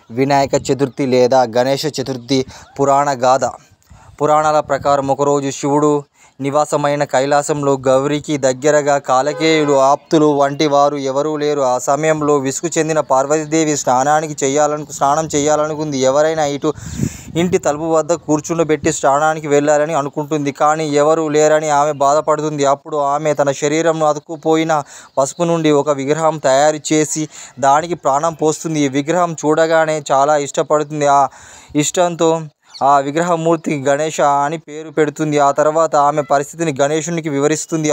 వినాయక చతుర్థి లేదా గణేష చతుర్థి పురాణ గాథ. పురాణాల ప్రకారం ఒకరోజు శివుడు నివాసమైన కైలాసంలో గౌరికి దగ్గరగా కాలకేయులు, ఆప్తులు వంటి వారు ఎవరూ లేరు. ఆ సమయంలో విసుగు చెందిన పార్వతీదేవి స్నానం చేయాలనుకుంది. ఎవరైనా ఇంటి తలుపు వద్ద కూర్చుండబెట్టి స్నానానికి వెళ్ళాలని అనుకుంటుంది. కానీ ఎవరూ లేరని ఆమె బాధపడుతుంది. అప్పుడు ఆమె తన శరీరంలో అతుక్కుపోయిన పసుపు నుండి ఒక విగ్రహం తయారు చేసి దానికి ప్రాణం పోస్తుంది. ఈ విగ్రహం చూడగానే చాలా ఇష్టపడుతుంది. ఆ ఇష్టంతో ఆ విగ్రహమూర్తికి గణేష అని పేరు పెడుతుంది. ఆ తర్వాత ఆమె పరిస్థితిని గణేశునికి వివరిస్తుంది.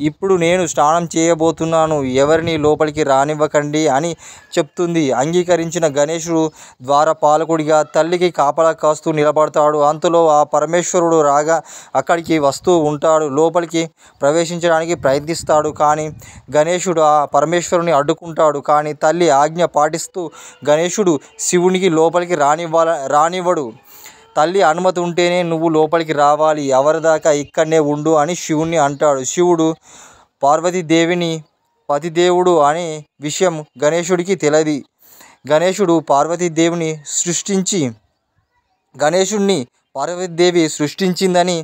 ఇప్పుడు నేను స్నానం చేయబోతున్నాను, ఎవరిని లోపలికి రానివ్వకండి అని చెప్తుంది. అంగీకరించిన గణేశుడు ద్వారపాలకుడిగా తల్లికి కాపలా కాస్తూ నిలబడతాడు. అంతలో ఆ పరమేశ్వరుడు రాగా అక్కడికి వస్తూ ఉంటాడు. లోపలికి ప్రవేశించడానికి ప్రయత్నిస్తాడు. కానీ గణేశుడు ఆ పరమేశ్వరుని అడ్డుకుంటాడు. కానీ తల్లి ఆజ్ఞ పాటిస్తూ గణేశుడు శివునికి లోపలికి రానివ్వడు. తల్లి అనుమతి ఉంటేనే నువ్వు లోపలికి రావాలి, ఎవరిదాకా ఇక్కడనే ఉండు అని శివుణ్ణి అంటాడు. శివుడు పార్వతీదేవిని పతిదేవుడు అనే విషయం గణేశుడికి తెలియదు. గణేశుడిని పార్వతీదేవి సృష్టించిందని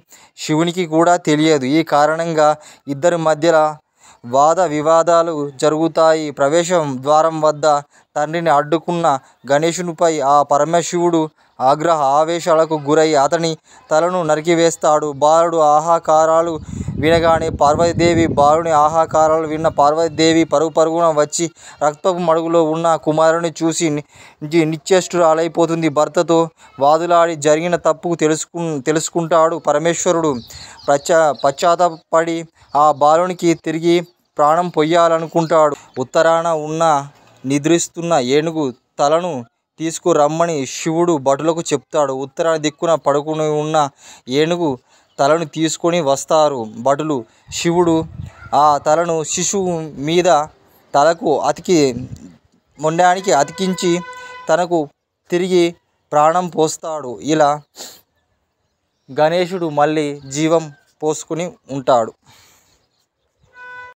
శివునికి కూడా తెలియదు. ఈ కారణంగా ఇద్దరి మధ్యలో వాద వివాదాలు జరుగుతాయి. ప్రవేశం ద్వారం వద్ద తండ్రిని అడ్డుకున్న గణేశునిపై ఆ పరమశివుడు ఆవేశాలకు గురై అతని తలను నరికివేస్తాడు. బాలుడు ఆహాకారాలు వినగానే బాలుని ఆహాకారాలు విన్న పార్వతీదేవి పరుగున వచ్చి రక్తపు మడుగులో ఉన్న కుమారుని చూసి నిశ్చేష్టురాలైపోతుంది. భర్తతో వాదులాడి జరిగిన తప్పు తెలుసుకుంటాడు పరమేశ్వరుడు. పశ్చాత్తాపపడి ఆ బాలునికి తిరిగి ప్రాణం పొయ్యాలనుకుంటాడు. ఉత్తరాన ఉన్న నిద్రిస్తున్న ఏనుగు తలను తీసుకురమ్మని శివుడు భటులకు చెప్తాడు. ఉత్తర దిక్కున పడుకుని ఉన్న ఏనుగు తలను తీసుకొని వస్తారు భటులు. శివుడు ఆ తలను శిశువు మీద తలకు మొండానికి అతికించి తనకు తిరిగి ప్రాణం పోస్తాడు. ఇలా గణేశుడు మళ్ళీ జీవం పోసుకుని ఉంటాడు.